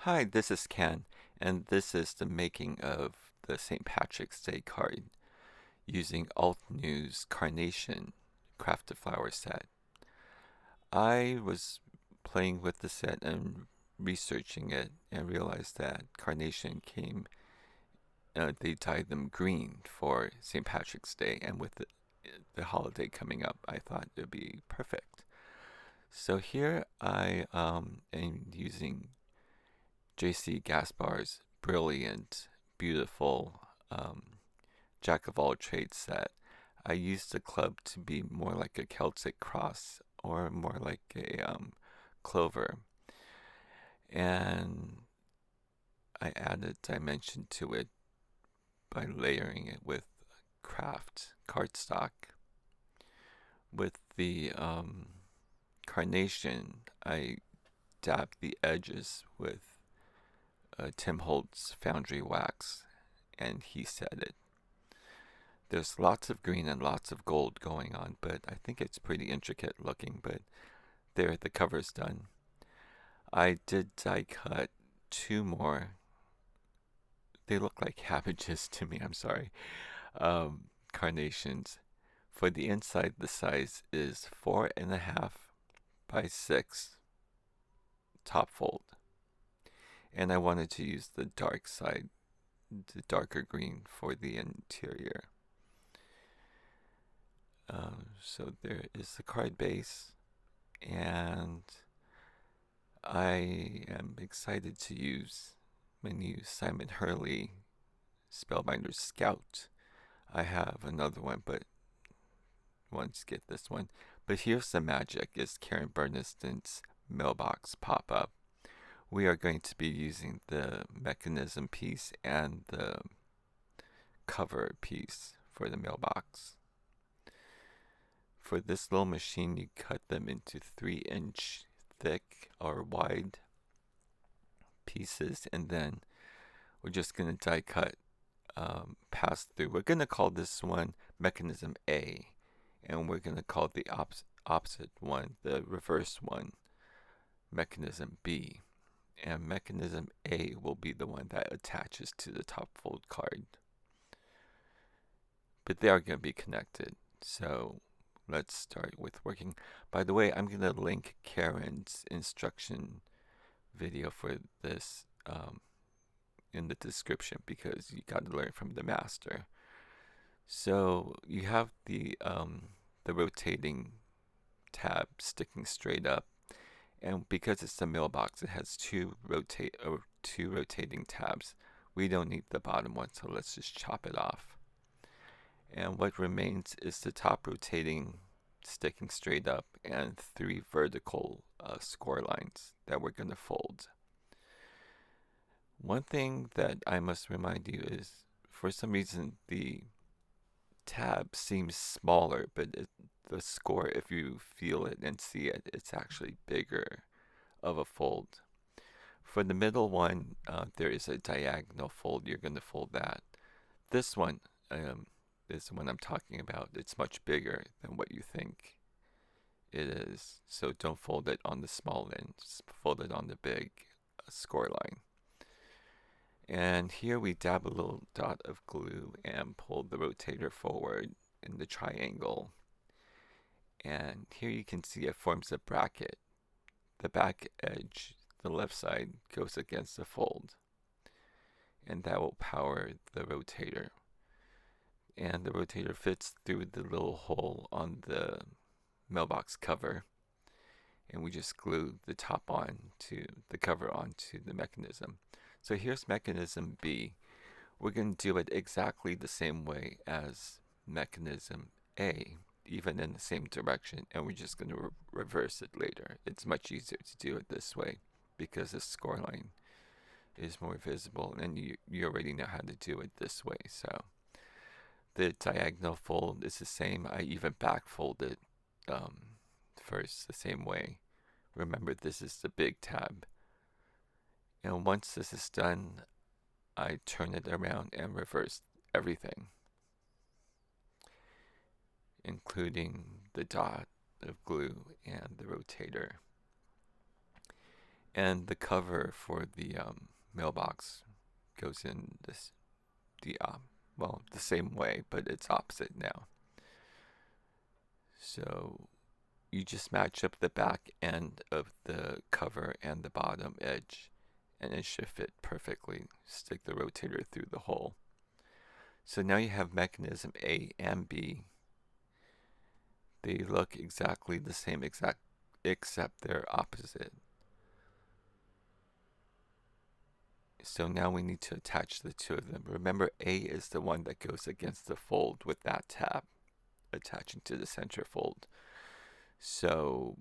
Hi, this is Ken, and this is the making of the St. Patrick's Day card using Altenew's Carnation crafted flower set. I was playing with the set and researching it and realized that Carnation they dyed them green for St. Patrick's Day, and with the holiday coming up, I thought it would be perfect. So here I am using Jaycee Gaspar's brilliant, beautiful jack of all trades set. I used the club to be more like a Celtic cross or more like a clover, and I added dimension to it by layering it with craft cardstock. With the carnation, I dabbed the edges with Tim Holtz Foundry Wax, and he said it. There's lots of green and lots of gold going on, but I think it's pretty intricate looking, but there, the cover's done. I did die cut two more. They look like cabbages to me, I'm sorry. Carnations. For the inside, the size is 4.5 by 6 top fold. And I wanted to use the dark side, the darker green for the interior. So there is the card base, and I am excited to use my new Simon Hurley Spellbinders Scout. I have another one, but once get this one. But here's the magic: is Karen Burniston's Mailbox Pop-up. We are going to be using the mechanism piece and the cover piece for the mailbox. For this little machine, you cut them into 3-inch thick or wide pieces, and then we're just going to die cut pass through. We're going to call this one mechanism A, and we're going to call the opposite one, the reverse one, mechanism B. And mechanism A will be the one that attaches to the top fold card. But they are going to be connected. So let's start with working. By the way, I'm going to link Karen's instruction video for this in the description because you got to learn from the master. So you have the rotating tab sticking straight up, and because it's the mailbox, it has two rotating tabs. We don't need the bottom one, so let's just chop it off. And what remains is the top rotating sticking straight up and 3 vertical score lines that we're going to fold. One thing that I must remind you is, for some reason, the tab seems smaller, but the score, if you feel it and see it, it's actually bigger of a fold. For the middle one, there is a diagonal fold. You're going to fold that. This one is the one I'm talking about. It's much bigger than what you think it is. So don't fold it on the small end. Just fold it on the big score line. And here we dab a little dot of glue and pull the rotator forward in the triangle. And here you can see it forms a bracket. The back edge, the left side, goes against the fold. And that will power the rotator. And the rotator fits through the little hole on the mailbox cover. And we just glue the top on to the cover onto the mechanism. So here's mechanism B. We're going to do it exactly the same way as mechanism A, even in the same direction, and we're just going to reverse it later. It's much easier to do it this way because the scoreline is more visible, and you already know how to do it this way. So the diagonal fold is the same. I even back folded first the same way. Remember, this is the big tab. And once this is done, I turn it around and reverse everything, including the dot of glue and the rotator. And the cover for the mailbox goes in the same way, but it's opposite now. So you just match up the back end of the cover and the bottom edge, and it should fit perfectly. Stick the rotator through the hole. So now you have mechanism A and B. They look exactly the same, except they're opposite. So now we need to attach the two of them. Remember, A is the one that goes against the fold with that tab attaching to the center fold. So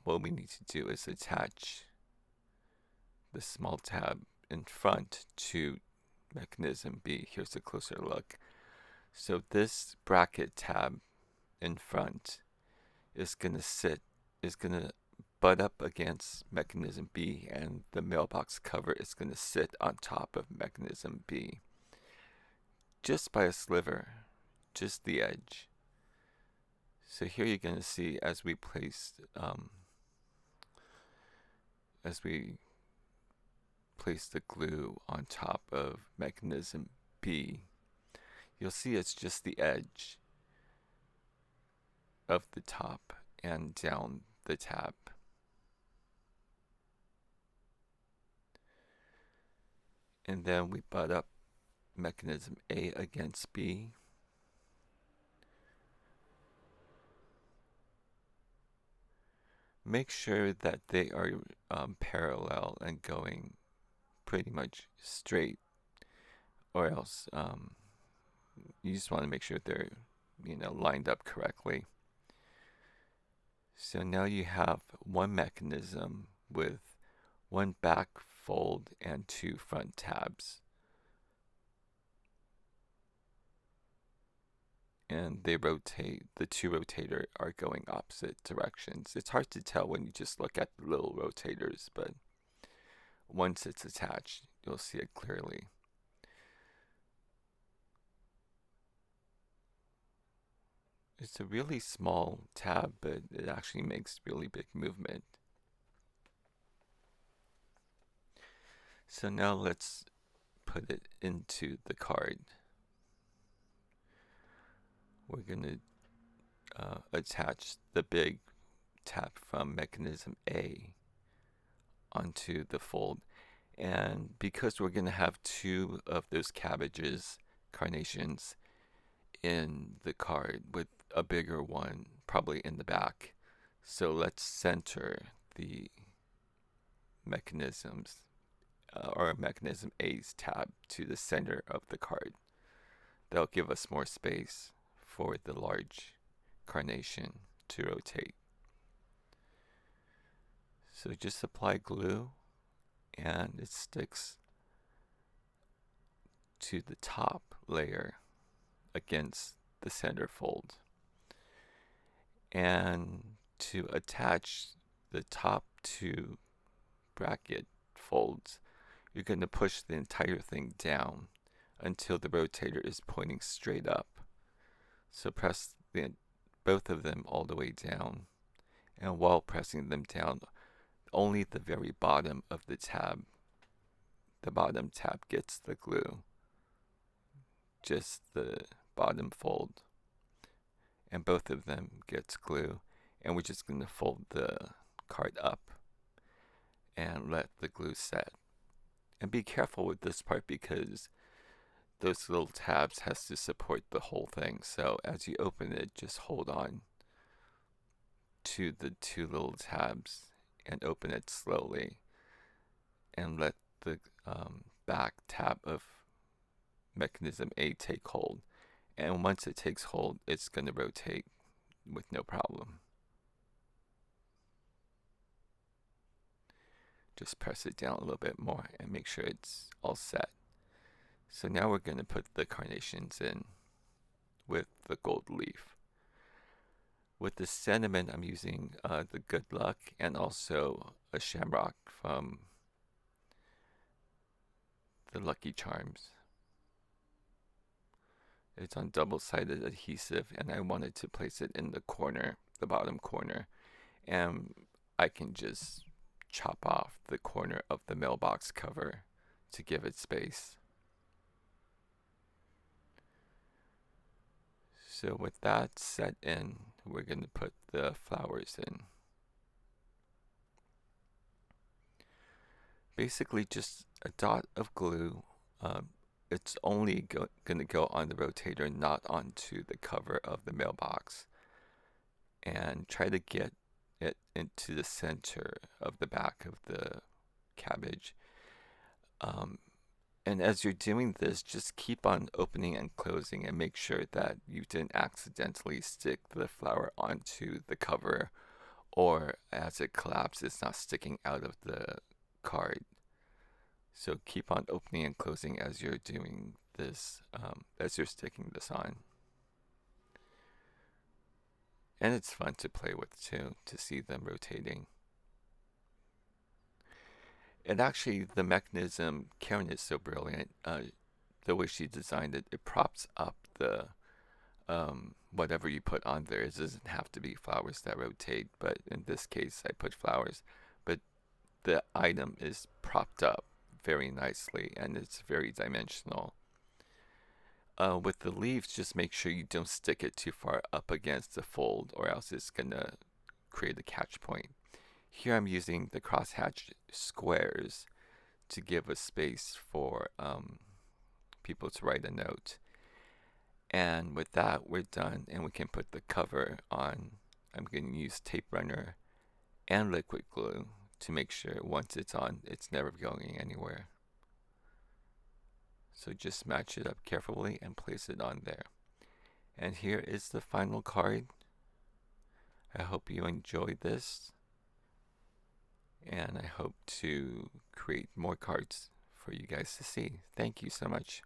what we need to do is attach the small tab in front to mechanism B. Here's a closer look. So this bracket tab in front is going to butt up against mechanism B, and the mailbox cover is going to sit on top of mechanism B. Just by a sliver, just the edge. So here you're going to see as we place the glue on top of mechanism B, you'll see it's just the edge of the top and down the tab. And then we butt up mechanism A against B. Make sure that they are parallel and going pretty much straight, or else you just want to make sure they're lined up correctly. So now you have one mechanism with one back fold and two front tabs. And they rotate, the two rotator are going opposite directions. It's hard to tell when you just look at the little rotators, but once it's attached, you'll see it clearly. It's a really small tab, but it actually makes really big movement. So now let's put it into the card. We're going to attach the big tab from mechanism A onto the fold. And because we're going to have two of those cabbages, carnations, in the card with a bigger one probably in the back. So let's center the mechanisms or mechanism A's tab to the center of the card. That'll give us more space for the large carnation to rotate. So just apply glue and it sticks to the top layer against the center fold. And to attach the top two bracket folds, you're going to push the entire thing down until the rotator is pointing straight up. So press both of them all the way down, and while pressing them down, only the very bottom of the bottom tab gets the glue. Just the bottom fold, and both of them gets glue, and we're just going to fold the card up and let the glue set. And be careful with this part because those little tabs has to support the whole thing, so as you open it, just hold on to the two little tabs and open it slowly and let the back tab of mechanism A take hold. And once it takes hold, it's going to rotate with no problem. Just press it down a little bit more and make sure it's all set. So now we're going to put the carnations in with the gold leaf. With the sentiment, I'm using the good luck and also a shamrock from the Lucky Charms. It's on double-sided adhesive, and I wanted to place it in the corner, the bottom corner, and I can just chop off the corner of the mailbox cover to give it space. So with that set in, we're going to put the flowers in. Basically just a dot of glue. It's only going to go on the rotator, not onto the cover of the mailbox. And try to get it into the center of the back of the cabbage. And as you're doing this, just keep on opening and closing and make sure that you didn't accidentally stick the flower onto the cover, or as it collapses, it's not sticking out of the card. So keep on opening and closing as you're doing this, as you're sticking this on. And it's fun to play with too, to see them rotating. And actually, the mechanism, Karen is so brilliant. The way she designed it, it props up the whatever you put on there. It doesn't have to be flowers that rotate, but in this case, I put flowers. But the item is propped up very nicely, and it's very dimensional. With the leaves, just make sure you don't stick it too far up against the fold, or else it's gonna create a catch point. Here I'm using the crosshatch squares to give a space for people to write a note. And with that, we're done, and we can put the cover on. I'm going to use tape runner and liquid glue to make sure once it's on, it's never going anywhere. So just match it up carefully and place it on there. And here is the final card. I hope you enjoyed this, and I hope to create more cards for you guys to see. Thank you so much.